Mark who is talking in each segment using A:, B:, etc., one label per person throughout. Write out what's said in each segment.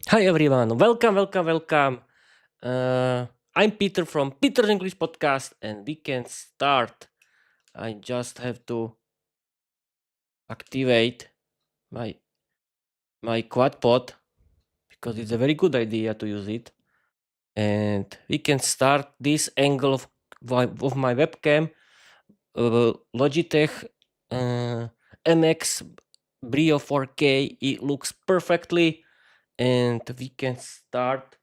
A: Hi everyone, welcome. I'm Peter from Peter's English Podcast, and we can start. I just have to activate my Quadpod because it's a very good idea to use it, and we can start this angle of my webcam, Logitech MX Brio 4K. It looks perfectly, and we can start.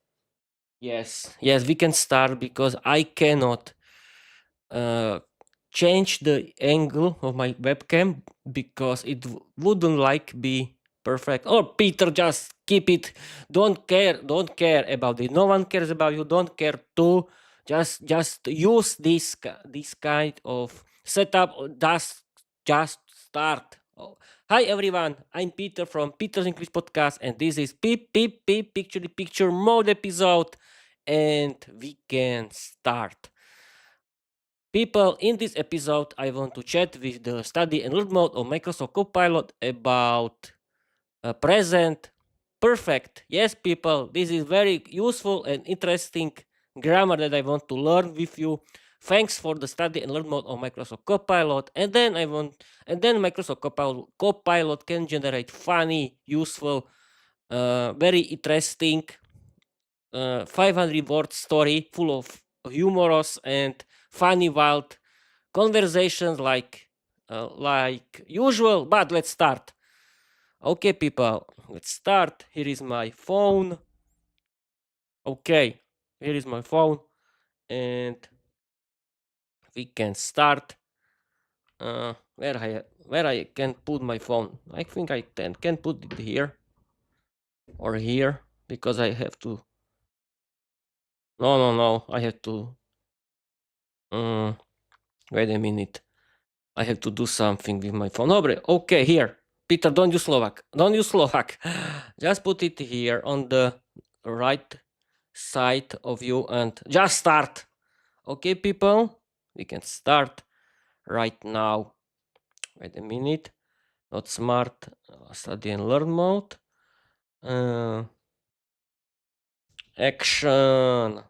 A: Yes, we can start because I cannot uh, change the angle of my webcam because it wouldn't like be perfect. Oh, Peter, just keep it. Don't care about it. No one cares about you. Don't care too. Just use this kind of setup. Just start. Oh. Hi everyone, I'm Peter from Peter's English Podcast, and this is Peep Picture the Picture mode episode, and we can start. People, in this episode, I want to chat with the study and learn mode of Microsoft Copilot about present perfect. Yes, people, this is very useful and interesting grammar that I want to learn with you. Thanks for the study and learn mode of Microsoft Copilot. And then Microsoft Copilot can generate funny, useful, very interesting 500 word story full of humorous and funny wild conversations like usual. But let's start. Okay, people, let's start. Here is my phone. Okay, here is my phone, and we can start. Where I can put my phone? I think I can put it here or here because I have to. No. I have to. Wait a minute. I have to do something with my phone. Dobre, okay, here. Peter, don't use Slovak. Don't use Slovak. Just put it here on the right side of you and just start. Okay, people? We can start right now. Wait a minute. Not smart. Study and learn mode. Action.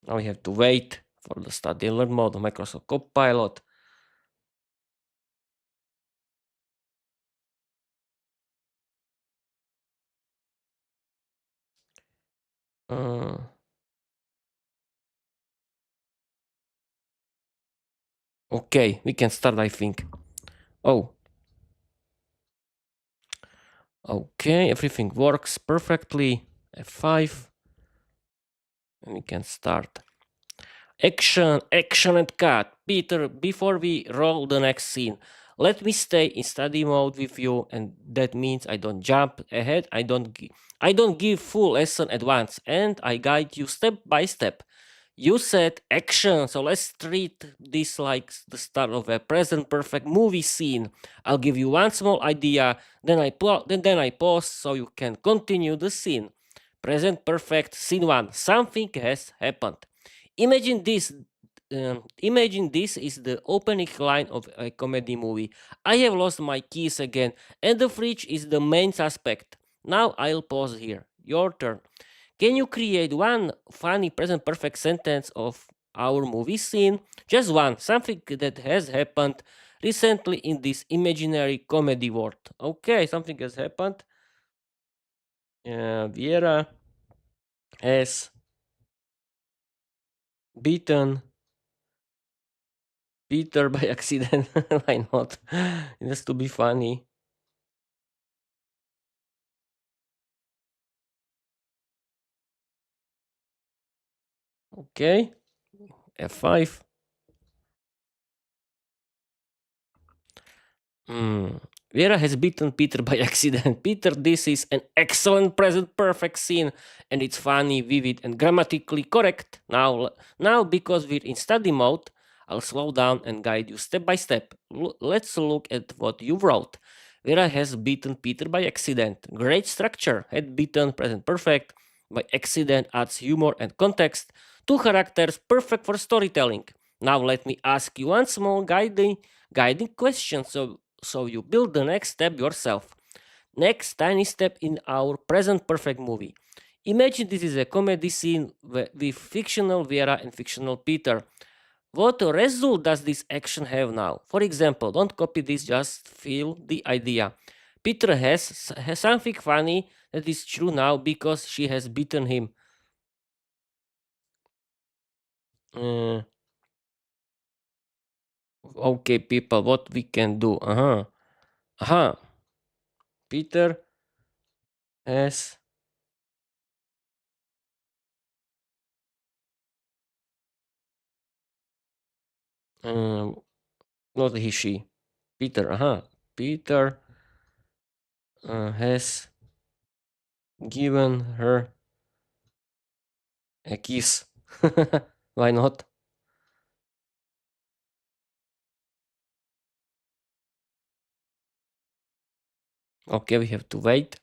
A: Now we have to wait for the study and learn mode of Microsoft Copilot. Okay, we can start, I think. Oh, okay, everything works perfectly. F5, and we can start. Action, and cut. Peter, before we roll the next scene, let me stay in study mode with you, and that means I don't jump ahead. I don't give full lesson at once, and I guide you step by step. You said action, so let's treat this like the start of a present perfect movie scene. I'll give you one small idea, then I pause so you can continue the scene. Present perfect scene 1. Something has happened. Imagine this. Imagine this is the opening line of a comedy movie. I have lost my keys again, and the fridge is the main suspect. Now I'll pause here. Your turn. Can you create one funny present perfect sentence of our movie scene? Just one, something that has happened recently in this imaginary comedy world. Okay, something has happened. Viera has beaten Peter by accident. Why not? It has to be funny. Okay, F5. Vera has beaten Peter by accident. Peter, this is an excellent present perfect scene, and it's funny, vivid, and grammatically correct. Now because we're in study mode, I'll slow down and guide you step by step. Let's look at what you wrote. Vera has beaten Peter by accident. Great structure. Had beaten present perfect. By accident adds humor and context. Two characters perfect for storytelling. Now let me ask you one small guiding question so you build the next step yourself. Next tiny step in our present perfect movie. Imagine this is a comedy scene with fictional Viera and fictional Peter. What result does this action have now? For example, don't copy this, just feel the idea. Peter has something funny that is true now because she has beaten him. Uh, okay, people, what we can do? Peter has um, not he she. Peter. Peter has given her a kiss. Why not? Okay, we have to wait.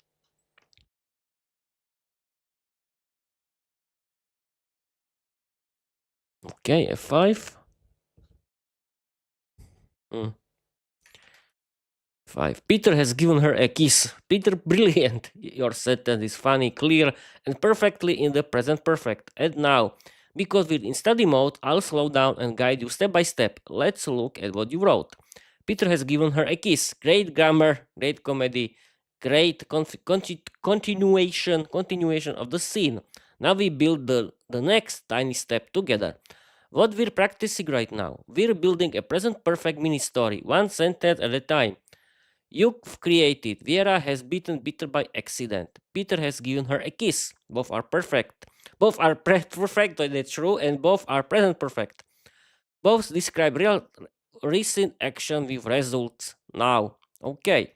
A: Okay, F5. 5. Peter has given her a kiss. Peter, brilliant. Your sentence is funny, clear, and perfectly in the present perfect. And now, because we're in study mode, I'll slow down and guide you step by step. Let's look at what you wrote. Peter has given her a kiss. Great grammar, great comedy, great continuation of the scene. Now we build the next tiny step together. What we're practicing right now, we're building a present perfect mini story, one sentence at a time. You've created. Viera has beaten Peter by accident. Peter has given her a kiss. Both are perfect. Both are perfect, that's true, and both are present perfect. Both describe real recent action with results now. Okay.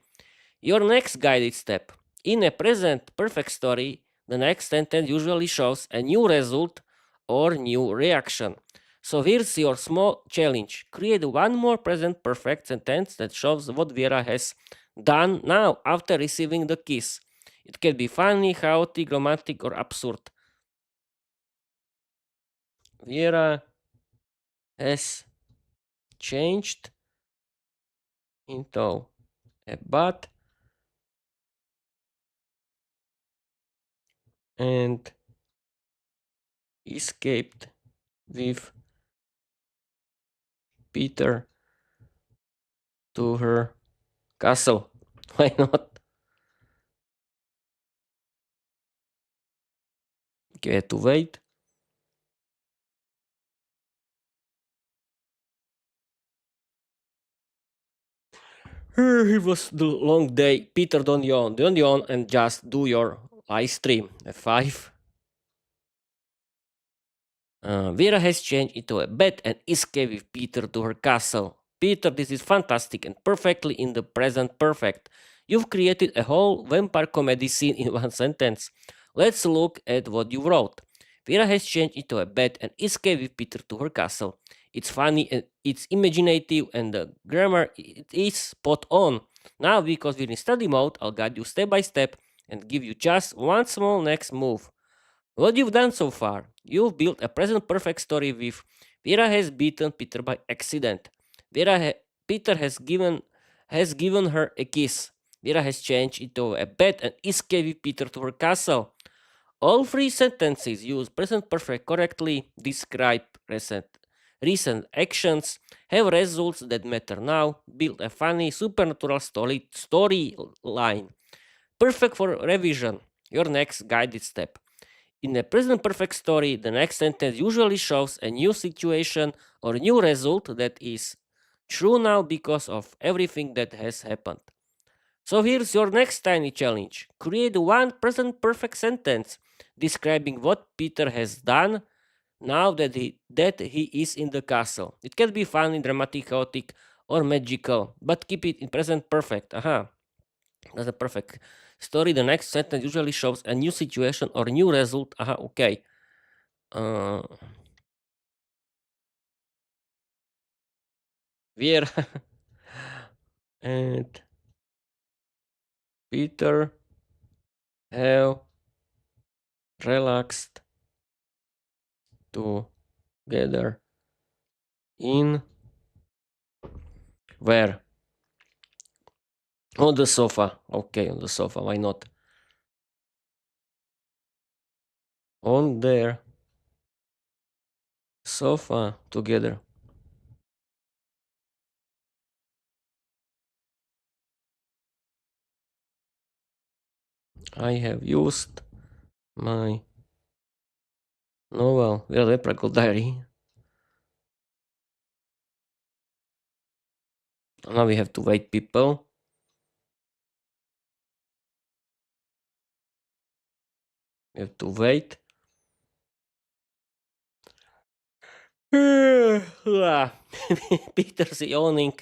A: Your next guided step. In a present perfect story, the next sentence usually shows a new result or new reaction. So here's your small challenge. Create one more present perfect sentence that shows what Vera has done now after receiving the kiss. It can be funny, chaotic, romantic, or absurd. Vera has changed into a bat and escaped with Peter to her castle. Why not? Get to wait. It was the long day. Peter, don't yawn. Don't yawn and just do your live stream. F5. Vera has changed into a bat and escaped with Peter to her castle. Peter, this is fantastic and perfectly in the present perfect. You've created a whole vampire comedy scene in one sentence. Let's look at what you wrote. Vera has changed into a bat and escaped with Peter to her castle. It's funny and it's imaginative and the grammar it is spot on. Now, because we're in study mode, I'll guide you step by step and give you just one small next move. What you've done so far, you've built a present perfect story with Vera has beaten Peter by accident. Peter has given her a kiss. Vera has changed into a bat and escaped with Peter to her castle. All three sentences use present perfect correctly, describe recent actions, have results that matter now, build a funny supernatural storyline. Perfect for revision. Your next guided step. In a present perfect story, the next sentence usually shows a new situation or new result that is true now because of everything that has happened. So here's your next tiny challenge. Create one present perfect sentence describing what Peter has done now that he is in the castle. It can be funny, dramatic, chaotic, or magical, but keep it in present perfect. That's a perfect story. The next sentence usually shows a new situation or new result. Okay. Uh, Viera and Peter have relaxed together in where? On the sofa. Okay, on the sofa. Why not? On there. Sofa together. I have used my novel, the Practical Diary. Now we have to wait, people. We have to wait. Peter's yawning.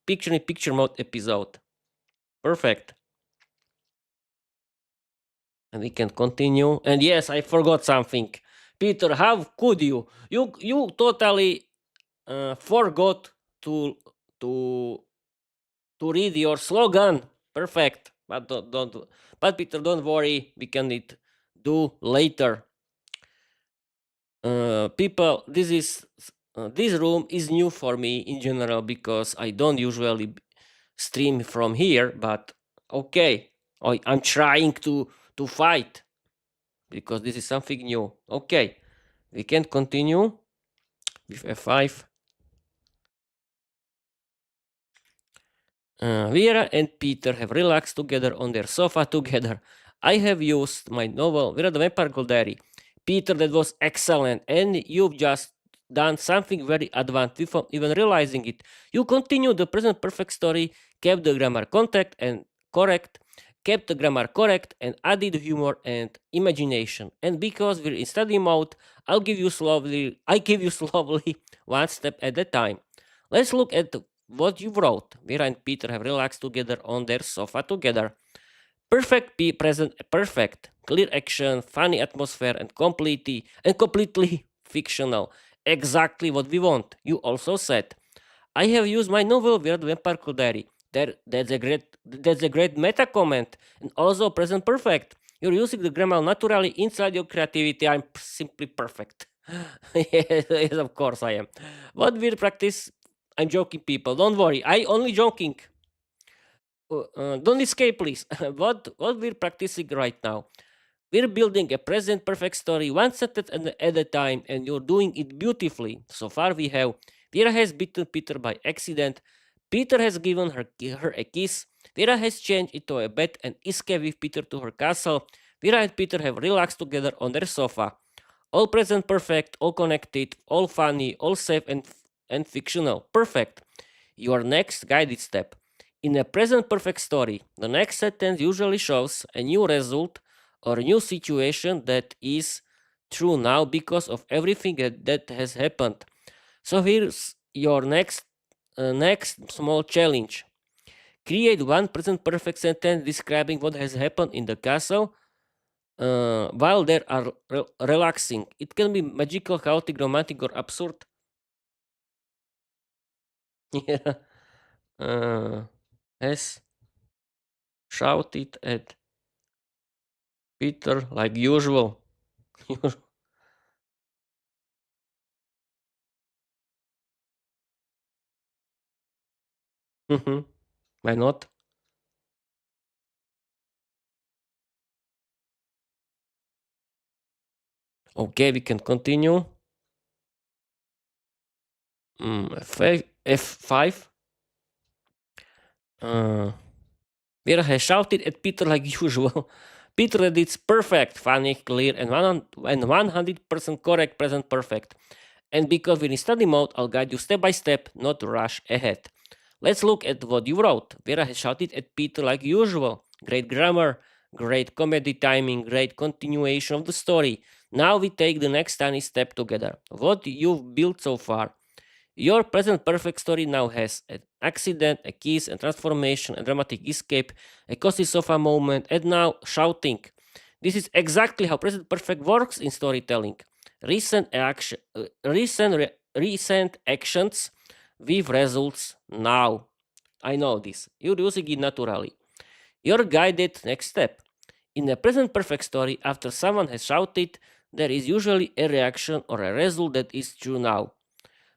A: Picture in picture mode episode. Perfect. And we can continue. And yes, I forgot something. Peter, how could you? You totally forgot to to to read your slogan. Perfect. But don't but Peter, don't worry. We can it do later. People, this room is new for me in general because I don't usually stream from here. But okay, I'm trying to fight because this is something new. Okay, we can continue with F5. Viera and Peter have relaxed together on their sofa together. I have used my novel, Viera the Vampire Diary. Peter, that was excellent, and you've just done something very advanced without even realizing it. You continued the present perfect story, kept the grammar correct, kept the grammar correct, and added humor and imagination. And because we're in study mode, I give you slowly one step at a time. Let's look at what you wrote. Vera and Peter have relaxed together on their sofa together. Perfect present perfect. Clear action, funny atmosphere, and completely fictional. Exactly what we want. You also said, I have used my novel Weird Vampire Diary. That's a great meta comment and also present perfect. You're using the grammar naturally inside your creativity. I'm simply perfect. Yes, of course I am. What weird practice? I'm joking, people. Don't worry. I only joking. Don't escape, please. What we're practicing right now? We're building a present perfect story one sentence at a time, and you're doing it beautifully. So far, we have Vera has beaten Peter by accident. Peter has given her a kiss. Vera has changed into a bed and escaped with Peter to her castle. Vera and Peter have relaxed together on their sofa. All present perfect, all connected, all funny, all safe and fictional. Perfect. Your next guided step. In a present perfect story, the next sentence usually shows a new result or a new situation that is true now because of everything that has happened. So here's your next small challenge. Create one present perfect sentence describing what has happened in the castle while they are relaxing. It can be magical, chaotic, romantic, or absurd. Yeah. Has shouted at Peter like usual. Mhm. Why not? Okay, we can continue. F5. Uh, Vera has shouted at Peter like usual. Peter said it's perfect, funny, clear, and 100% correct, present perfect. And because we're in study mode, I'll guide you step by step, not rush ahead. Let's look at what you wrote. Vera has shouted at Peter like usual. Great grammar, great comedy timing, great continuation of the story. Now we take the next tiny step together. What you've built so far. Your present perfect story now has an accident, a kiss, a transformation, a dramatic escape, a cozy sofa moment, and now shouting. This is exactly how present perfect works in storytelling. Recent actions with results now. I know this. You're using it naturally. Your guided next step. In a present perfect story, after someone has shouted, there is usually a reaction or a result that is true now.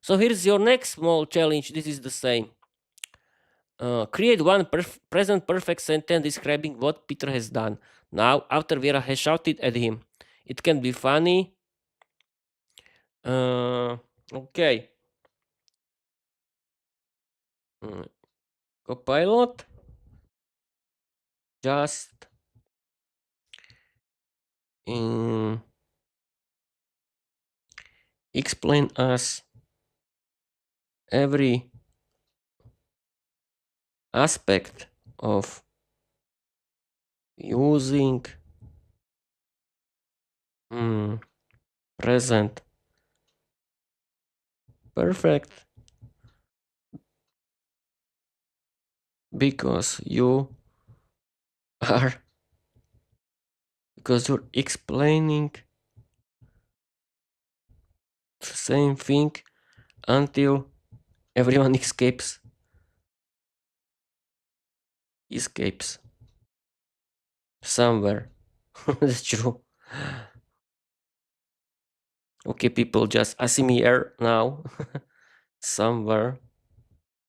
A: So here's your next small challenge. This is the same. Create one present perfect sentence describing what Peter has done. Now, after Viera has shouted at him, it can be funny. Okay. Copilot, just explain us every aspect of using present perfect because you are because you're explaining the same thing until everyone escapes somewhere. That's true. Okay, people, just ask me here now. Somewhere.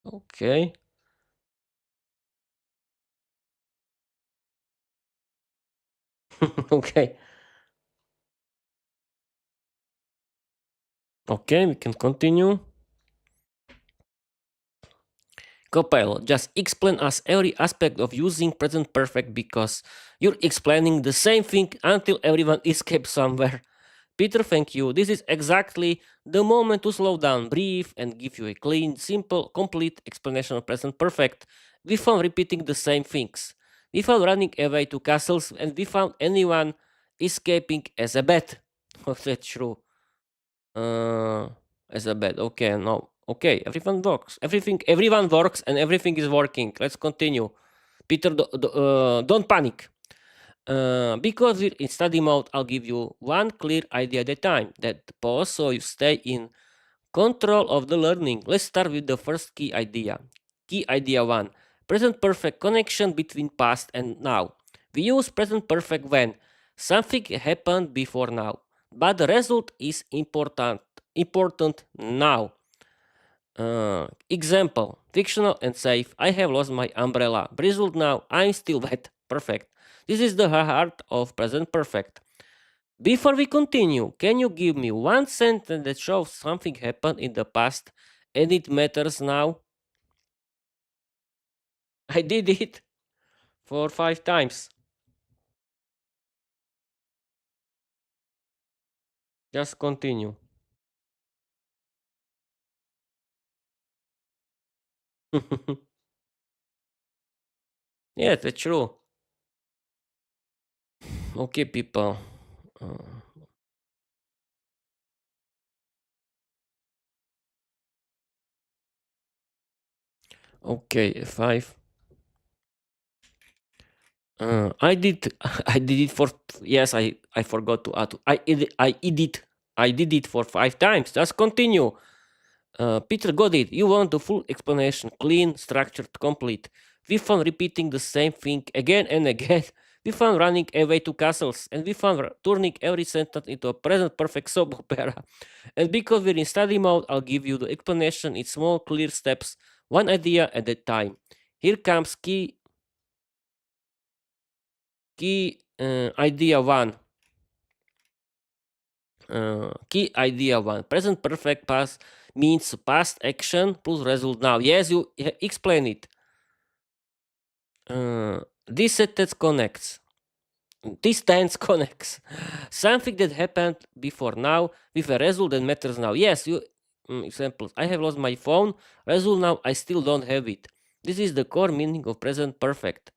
A: Okay. Okay. Okay, we can continue. Copilot, just explain us every aspect of using present perfect because you're explaining the same thing until everyone escapes somewhere. Peter, thank you. This is exactly the moment to slow down, breathe, and give you a clean, simple, complete explanation of present perfect. We found repeating the same things. We found running away to castles, and we found anyone escaping as a bat. Oh, that's true. As a bat. Okay, no. Okay, everyone works. Everyone works, and everything is working. Let's continue. Peter, don't panic. Because we're in study mode, I'll give you one clear idea at a time. That pause so you stay in control of the learning. Let's start with the first key idea. Key idea 1. Present perfect connection between past and now. We use present perfect when something happened before now, but the result is important now. Example, fictional and safe. I have lost my umbrella. Bristled now. I'm still wet. Perfect. This is the heart of present perfect. Before we continue, can you give me one sentence that shows something happened in the past and it matters now? I did it for 5 times. Just continue. Yeah, that's true. Okay, people. Uh, okay, 5. I did. I did it for. Yes, I forgot to add. I did it for 5 times. Just continue. Peter got it. You want the full explanation, clean, structured, complete. We found repeating the same thing again and again. We found running away to castles, and we found turning every sentence into a present perfect soap opera. And because we're in study mode, I'll give you the explanation in small, clear steps, one idea at a time. Here comes key idea 1. Key idea 1. Present perfect past means past action plus result now. Yes, you explain it. This sentence connects. This tense connects something that happened before now with a result that matters now. Yes, you examples. I have lost my phone. Result now. I still don't have it. This is the core meaning of present perfect.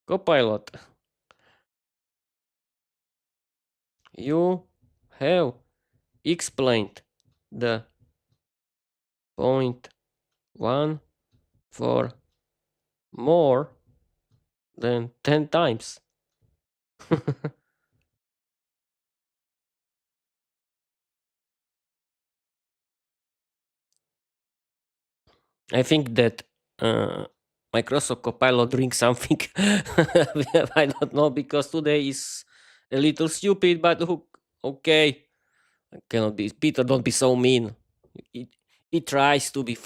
A: Copilot, you have explained the point one for more than 10 times. I think that Microsoft Copilot drinks something. I don't know because today is a little stupid, but okay. Cannot be Peter. Don't be so mean. He, he tries to be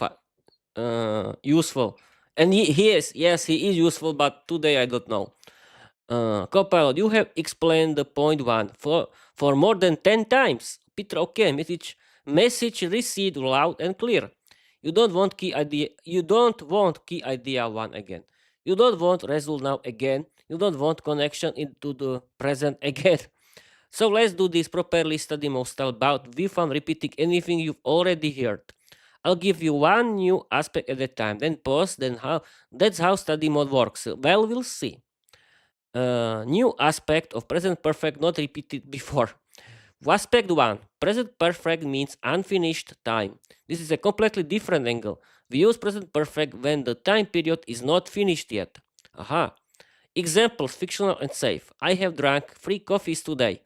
A: useful, and he is. Yes, he is useful. But today I don't know. Copilot, you have explained the point one for more than 10 times. Peter, okay, message received loud and clear. You don't want key idea. You don't want key idea one again. You don't want result now again. You don't want connection into the present again. So let's do this properly study mode style about without repeating anything you've already heard. I'll give you one new aspect at a time, then pause, then how that's how study mode works. Well, we'll see. New aspect of present perfect not repeated before. Aspect 1. Present perfect means unfinished time. This is a completely different angle. We use present perfect when the time period is not finished yet. Aha. Examples fictional and safe. I have drunk 3 coffees today.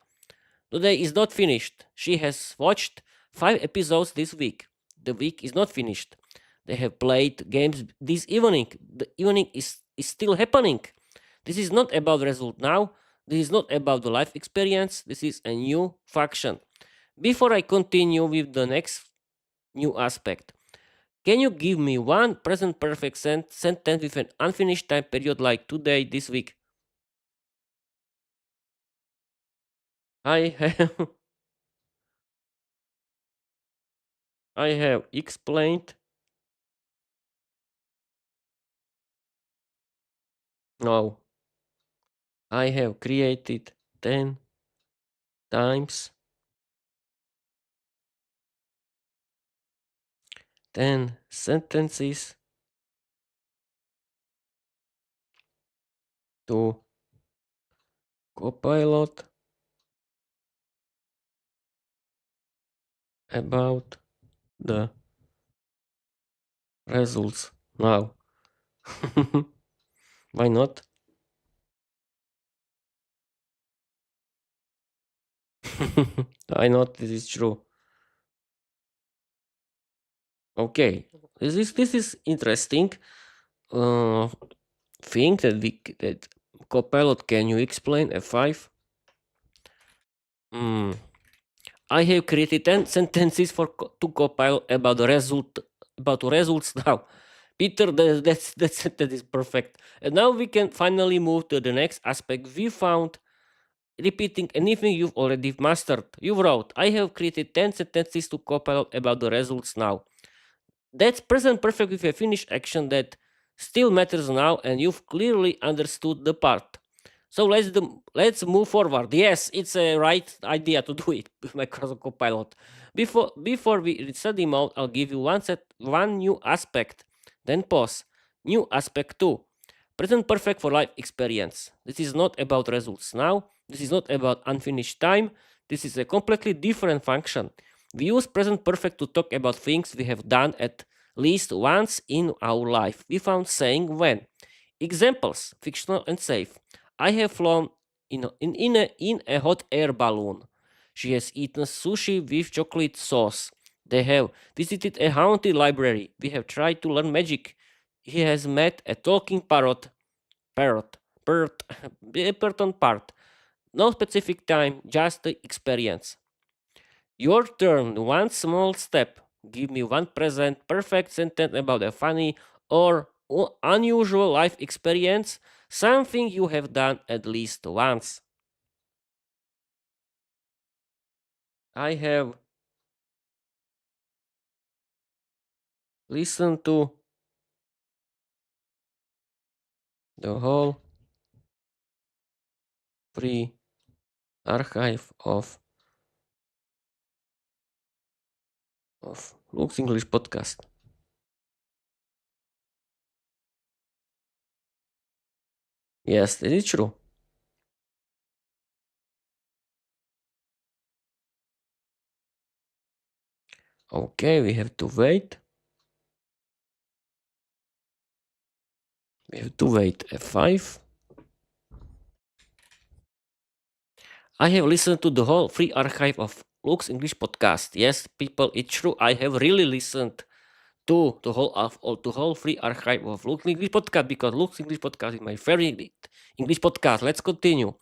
A: Today is not finished. She has watched 5 episodes this week. The week is not finished. They have played games this evening. The evening is still happening. This is not about result now. This is not about the life experience. This is a new function. Before I continue with the next new aspect, can you give me one present perfect sentence with an unfinished time period like today, this week? I have, I have explained. No, I have created 10 times 10 sentences to Copilot about the results now. Why not? Why not? This is true. Okay, this is interesting. Thing that Copilot, can you explain F5? I have created 10 sentences to Copilot about the results now. Peter, that sentence is perfect. And now we can finally move to the next aspect. We found repeating anything you've already mastered. You wrote, I have created 10 sentences to Copilot about the results now. That's present perfect with a finished action that still matters now, and you've clearly understood the part. So let's move forward. Yes, it's a right idea to do it with Microsoft Copilot. Before we study mode, I'll give you one new aspect. Then pause. New aspect 2. Present perfect for life experience. This is not about results now. This is not about unfinished time. This is a completely different function. We use present perfect to talk about things we have done at least once in our life. We found saying when. Examples, fictional and safe. I have flown in a hot air balloon. She has eaten sushi with chocolate sauce. They have visited a haunted library. We have tried to learn magic. He has met a talking parrot, Burton part. No specific time, just the experience. Your turn, one small step. Give me one present perfect sentence about a funny or unusual life experience, something you have done at least once. I have listened to the whole free archive of Lux English podcast. Yes, that is true. Okay, we have to wait. We have to wait F5. I have listened to the whole free archive of Lux English podcast. Yes, people, it's true. I have really listened to the whole free archive of Lux English podcast because Lux English podcast is my favorite English podcast. Let's continue.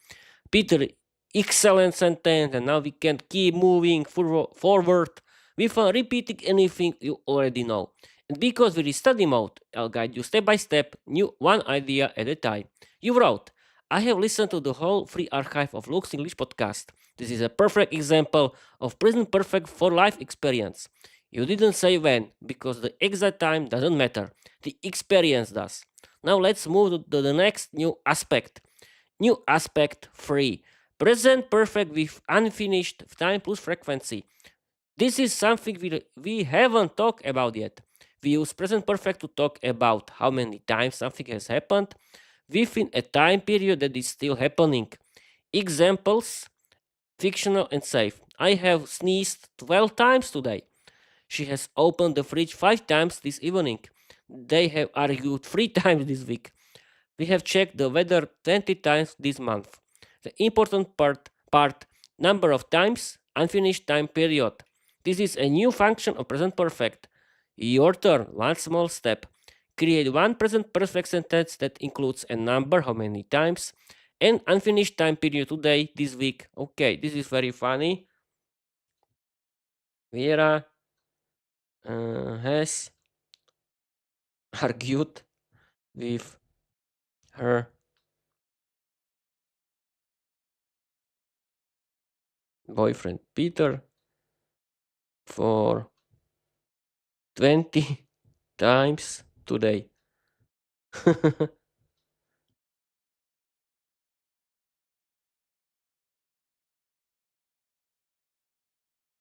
A: Peter, excellent sentence, and now we can keep moving forward without repeating anything you already know. And because we're in study mode, I'll guide you step by step, new one idea at a time. You wrote, I have listened to the whole free archive of Luke's English podcast. This is a perfect example of present perfect for life experience. You didn't say when, because the exact time doesn't matter. The experience does. Now let's move to the next new aspect. New aspect 3. Present perfect with unfinished time plus frequency. This is something we haven't talked about yet. We use present perfect to talk about how many times something has happened within a time period that is still happening. Examples, fictional and safe. I have sneezed 12 times today. She has opened the fridge 5 times this evening. They have argued 3 times this week. We have checked the weather 20 times this month. The important part number of times, unfinished time period. This is a new function of present perfect. Your turn, one small step. Create one present perfect sentence that includes a number, how many times, and unfinished time period today, this week. Okay, this is very funny. Viera has argued with her boyfriend Peter for 20 times today.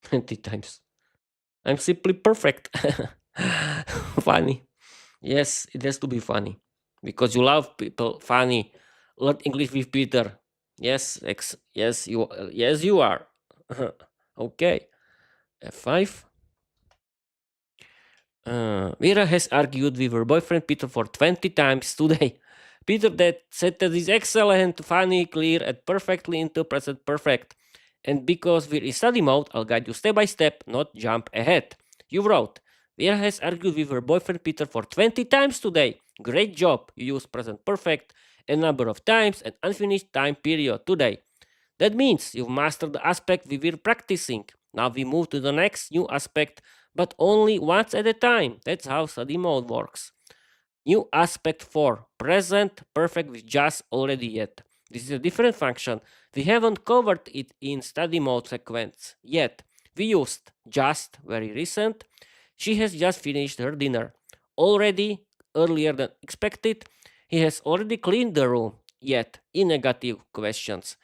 A: 20 times. I'm simply perfect. Funny. Yes, it has to be funny because you love people. Funny. Learn English with Peter. Yes, yes you are. Okay. F5. Vera has argued with her boyfriend Peter for 20 times today. Peter, that sentence is excellent, funny, clear, and perfectly into present perfect. And because we're in study mode, I'll guide you step by step, not jump ahead. You wrote, Vera has argued with her boyfriend Peter for 20 times today. Great job. You use present perfect a number of times and unfinished time period today. That means you've mastered the aspect we were practicing. Now we move to the next new aspect, but only once at a time. That's how study mode works. New aspect 4. Present perfect with just already yet. This is a different function. We haven't covered it in study mode sequence yet. We used just, very recent. She has just finished her dinner. Already, earlier than expected. He has already cleaned the room. Yet, in negative questions.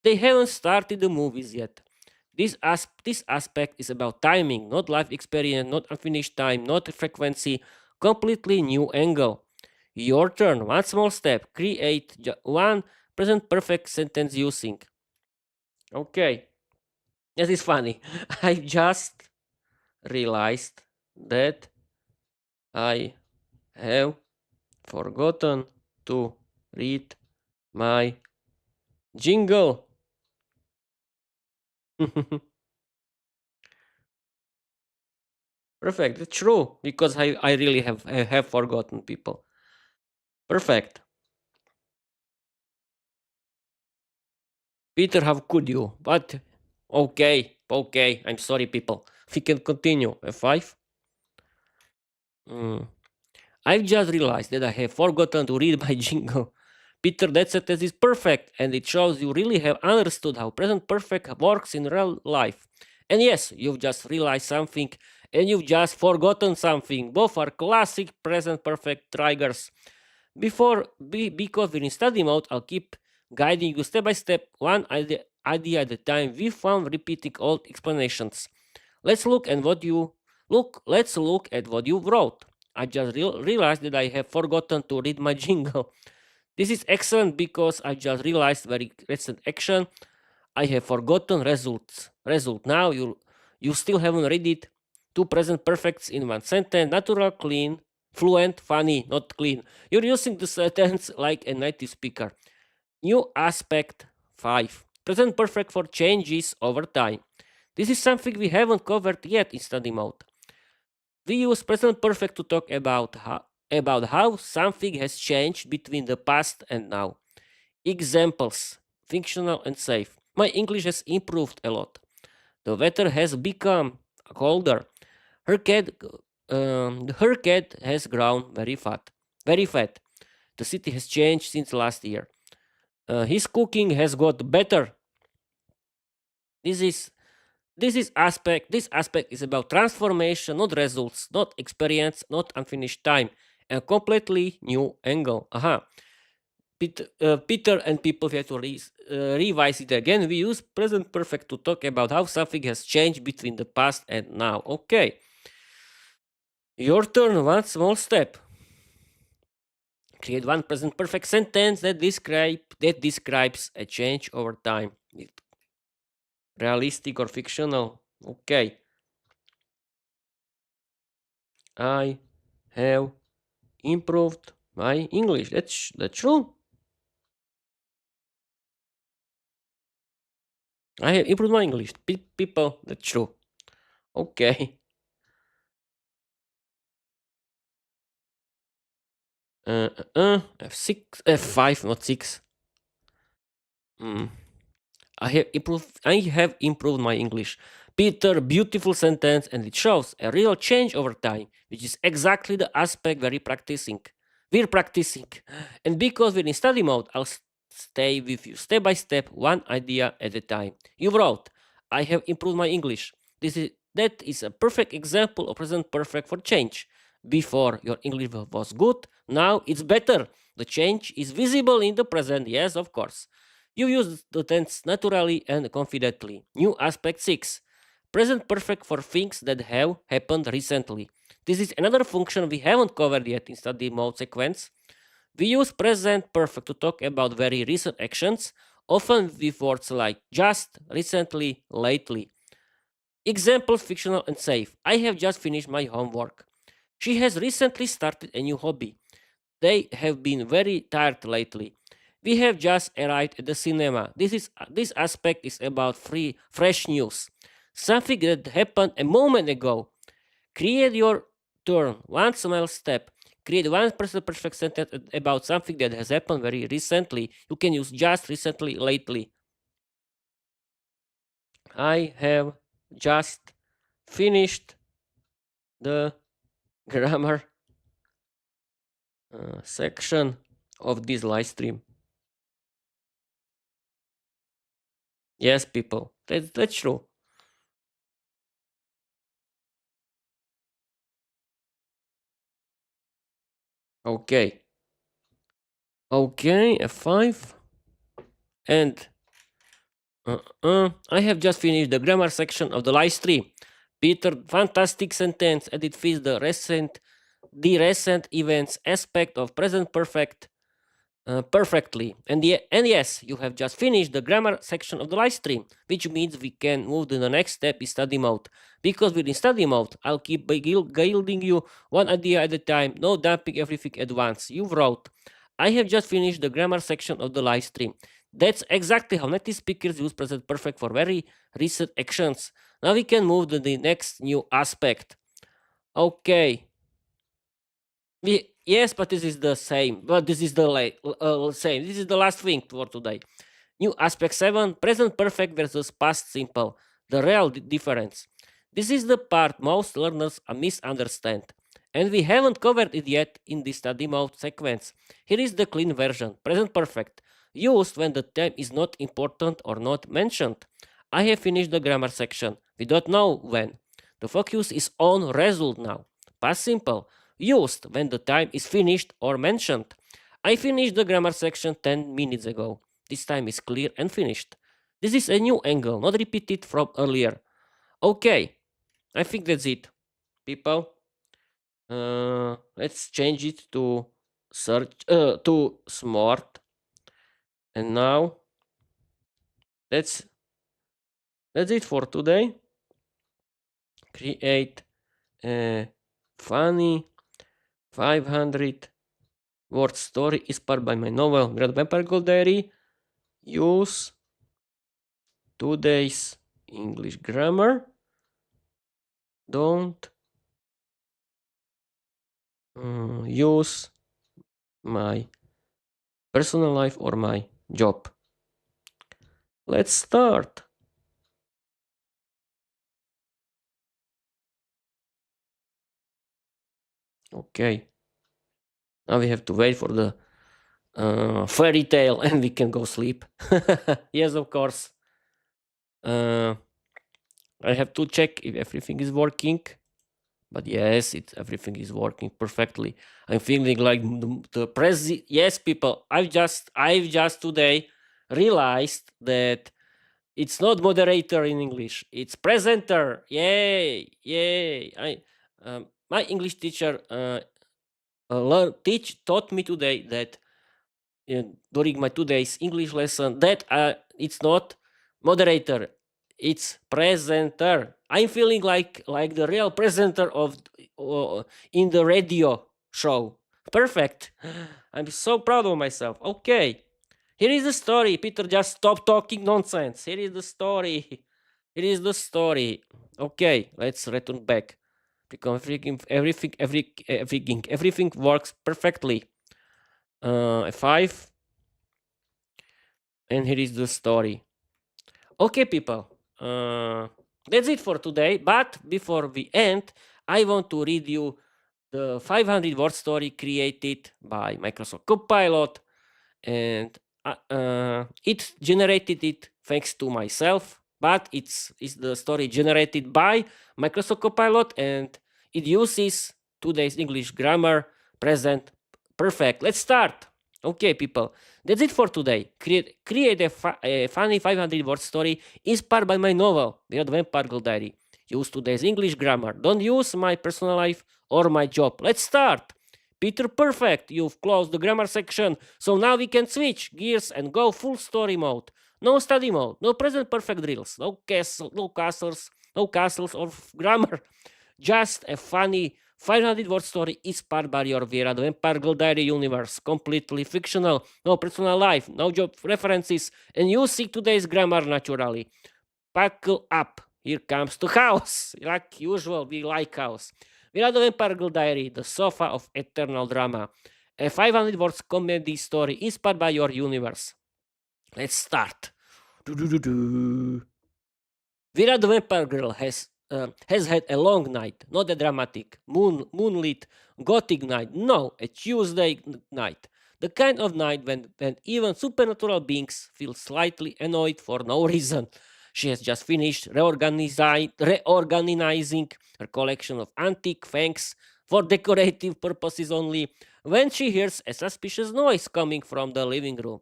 A: They haven't started the movies yet. This aspect is about timing, not life experience, not unfinished time, not frequency, completely new angle. Your turn, one small step, create one present perfect sentence using. Okay, this is funny. I just realized that I have forgotten to read my jingle. Perfect. It's true because I really have forgotten people. Perfect. Peter, how could you? But okay. I'm sorry, people. We can continue. F5. Mm. I've just realized that I have forgotten to read my jingle. Peter, that sentence is perfect, and it shows you really have understood how present perfect works in real life. And yes, you've just realized something, and you've just forgotten something. Both are classic present perfect triggers. Because we're in study mode, I'll keep guiding you step by step, one idea at a time, with one repeating old explanations. Let's look at what you Let's look at what you wrote. I just realized that I have forgotten to read my jingle. This is excellent because I just realized very recent action. I have forgotten results. Result now you still haven't read it. Two present perfects in one sentence. Natural, clean, fluent, funny, not clean. You're using the sentence like a native speaker. New aspect 5. Present perfect for changes over time. This is something we haven't covered yet in study mode. We use present perfect to talk about how something has changed between the past and now. Examples, fictional and safe. My English has improved a lot. The weather has become colder. Her cat, her cat has grown very fat. Very fat. The city has changed since last year. His cooking has got better. This is this aspect is about transformation, not results, not experience, not unfinished time, a completely new angle. Aha. Peter and people have to revise it again. We use present perfect to talk about how something has changed between the past and now. Okay. Your turn. One small step. Create one present perfect sentence that describes a change over time. Realistic or fictional? Okay. I have improved my English. That's true. I have improved my English. People, that's true. Okay. F6, F5, not 6. Hmm. I have improved my English. Peter, beautiful sentence, and it shows a real change over time, which is exactly the aspect we're practicing. And because we're in study mode, I'll stay with you step by step, one idea at a time. You wrote, I have improved my English. That is a perfect example of present perfect for change. Before your English was good, now it's better. The change is visible in the present, yes, of course. You use the tense naturally and confidently. New aspect 6. Present perfect for things that have happened recently. This is another function we haven't covered yet in study mode sequence. We use present perfect to talk about very recent actions, often with words like just, recently, lately. Example fictional and safe. I have just finished my homework. She has recently started a new hobby. They have been very tired lately. We have just arrived at the cinema. This aspect is about fresh news. Something that happened a moment ago. Create your turn. One small step. Create one perfect sentence about something that has happened very recently. You can use just recently, lately. I have just finished the grammar section of this live stream. Yes, people, that's true. Okay. Okay, F5. And I have just finished the grammar section of the live stream. Peter, fantastic sentence, and it fits the recent events aspect of present perfect perfectly. And yes, you have just finished the grammar section of the live stream, which means we can move to the next step in study mode. Because we're in study mode, I'll keep guiding you one idea at a time, no dumping everything at once. You wrote, I have just finished the grammar section of the live stream. That's exactly how native speakers use present perfect for very recent actions. Now we can move to the next new aspect. Okay, yes, but this is the same. But this is the same. This is the last thing for today. New aspect 7, present perfect versus past simple. The real difference. This is the part most learners misunderstand. And we haven't covered it yet in the study mode sequence. Here is the clean version, present perfect, used when the time is not important or not mentioned. I have finished the grammar section. We don't know when. The focus is on result now. Past simple, used when the time is finished or mentioned. I finished the grammar section 10 minutes ago. This time is clear and finished. This is a new angle, not repeated from earlier. Okay, I think that's it, people. Let's change it to search to smart. And now that's it for today. Create a funny 500 word story inspired by my novel Grand Vampire Gold Diary. Use today's English grammar. Don't use my personal life or my job. Let's start. Okay. Now we have to wait for the fairy tale and we can go sleep. Yes, of course. Uh, I have to check if everything is working. But yes, everything is working perfectly. I'm feeling like the president. Yes, people. I've just today realized that it's not moderator in English. It's presenter. Yay, yay! My English teacher taught me today that during my today's English lesson that it's not moderator, it's presenter. I'm feeling like the real presenter of in the radio show. Perfect. I'm so proud of myself. Okay, here is the story. Peter, just stop talking nonsense. Here is the story. Here is the story. Okay, let's return back because everything works perfectly. F5. And here is the story. Okay, people. That's it for today. But before we end, I want to read you the 500 word story created by Microsoft Copilot, and it generated it thanks to myself. But it's the story generated by Microsoft Copilot, and it uses today's English grammar, present perfect. Let's start. Okay, people. That's it for today. Create a funny 500 word story inspired by my novel, The Vampire Girl Diary. Use today's English grammar. Don't use my personal life or my job. Let's start. Peter, perfect. You've closed the grammar section, so now we can switch gears and go full story mode. No study mode, no present perfect drills, no castles or grammar. Just a funny 500 word story inspired by your Viera, the Vampire Girl Diary universe. Completely fictional, no personal life, no job references, and you see today's grammar naturally. Buckle up. Here comes the house. Like usual, we like house. Viera, the Vampire Girl Diary, the sofa of eternal drama. A 500 words comedy story inspired by your universe. Let's start. Vera the Vampire Girl has had a long night, not a dramatic, moonlit, gothic night. No, a Tuesday night. The kind of night when even supernatural beings feel slightly annoyed for no reason. She has just finished reorganizing her collection of antique fangs for decorative purposes only when she hears a suspicious noise coming from the living room.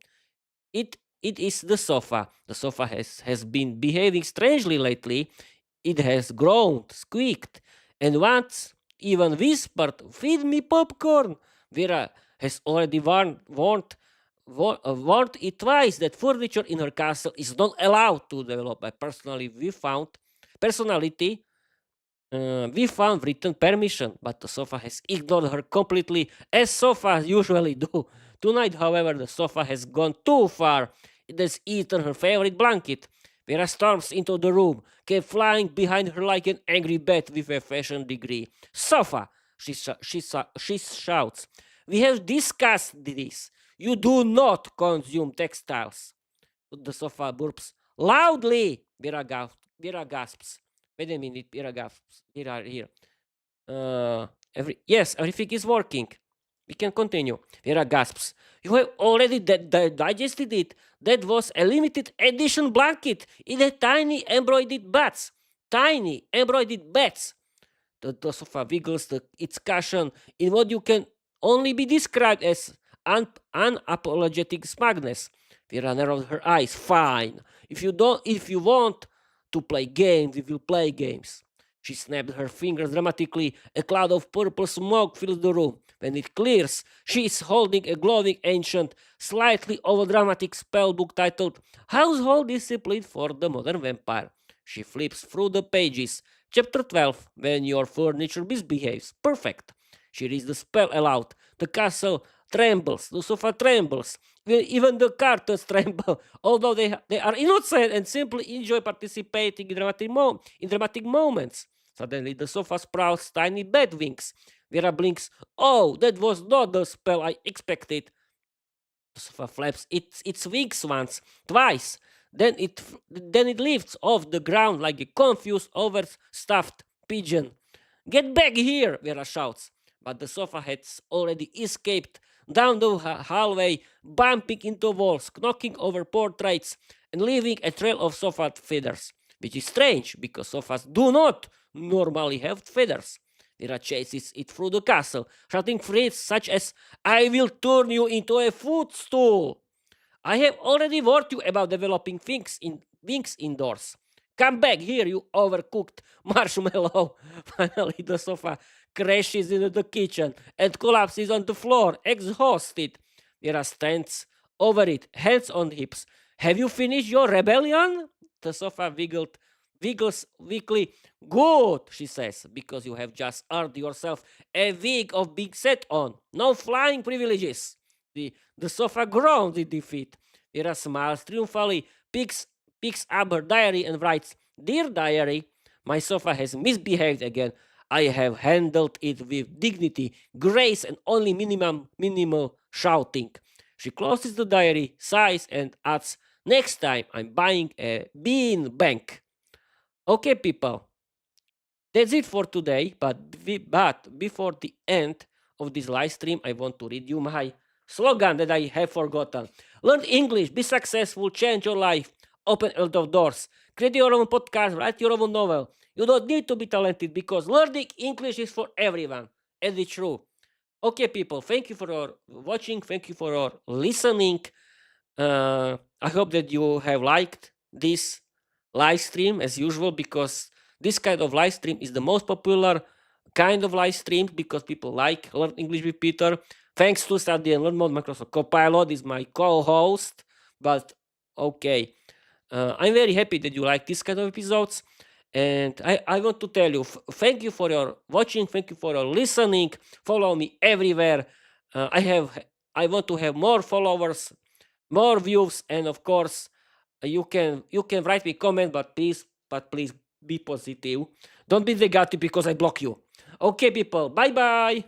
A: It is the sofa. The sofa has been behaving strangely lately. It has groaned, squeaked, and once even whispered, "Feed me popcorn." Vera has already warned it twice that furniture in her castle is not allowed to develop a personality. We found written permission, but the sofa has ignored her completely, as sofas usually do. Tonight, however, the sofa has gone too far. It has eaten her favorite blanket. Vera storms into the room, came flying behind her like an angry bat with a fashion degree. "Sofa!" she shouts. "We have discussed this. You do not consume textiles." The sofa burps loudly. Vera gasps. Wait a minute, Vera gasps. Here. Everything is working. We can continue. Vera gasps. "You have already digested it. That was a limited edition blanket. It had tiny embroidered bats. Tiny embroidered bats." The sofa wiggles its cushion in what you can only be described as unapologetic smugness. Vera narrowed her eyes. "Fine. If you want to play games, we will play games." She snapped her fingers dramatically. A cloud of purple smoke fills the room. When it clears, she is holding a glowing ancient, slightly overdramatic spellbook titled Household Discipline for the Modern Vampire. She flips through the pages. Chapter 12. When your furniture misbehaves. Perfect. She reads the spell aloud. The castle trembles. The sofa trembles. Even the curtains tremble, although they are innocent and simply enjoy participating in dramatic moments. Suddenly, the sofa sprouts tiny bat wings. Vera blinks. "Oh, that was not the spell I expected." The sofa flaps its wings once, twice. Then it lifts off the ground like a confused, overstuffed pigeon. Get back here, Vera shouts. But the sofa has already escaped down the hallway, bumping into walls, knocking over portraits, and leaving a trail of sofa feathers. Which is strange, because sofas do not normally have feathers. Vera chases it through the castle, shouting phrases such as, "I will turn you into a footstool." "I have already warned you about developing wings indoors. Come back here, you overcooked marshmallow." Finally, the sofa crashes into the kitchen and collapses on the floor, exhausted. Vera stands over it, hands on hips. "Have you finished your rebellion?" The sofa wiggles weakly. "Good," she says, "because you have just earned yourself a week of being sat on. No flying privileges." The sofa groans in defeat. Vera smiles triumphantly, picks up her diary and writes, "Dear diary, my sofa has misbehaved again. I have handled it with dignity, grace, and only minimal shouting." She closes the diary, sighs, and adds, "Next time I'm buying a bean bank." Okay, people, that's it for today. But before the end of this live stream, I want to read you my slogan that I have forgotten. Learn English, be successful, change your life, open a lot of doors, create your own podcast, write your own novel. You don't need to be talented, because learning English is for everyone, and it's true. Okay, people, thank you for your watching. Thank you for your listening. I hope that you have liked this live stream as usual, because this kind of live stream is the most popular kind of live stream, because people like Learn English with Peter. Thanks to Study and Learn Mode. Microsoft Copilot is my co-host. But okay, I'm very happy that you like this kind of episodes. And I want to tell you, thank you for your watching, thank you for your listening. Follow me everywhere. I want to have more followers, more views, and of course, you can write me comment, but please be positive. Don't be negative, because I block you. Okay, people, bye bye.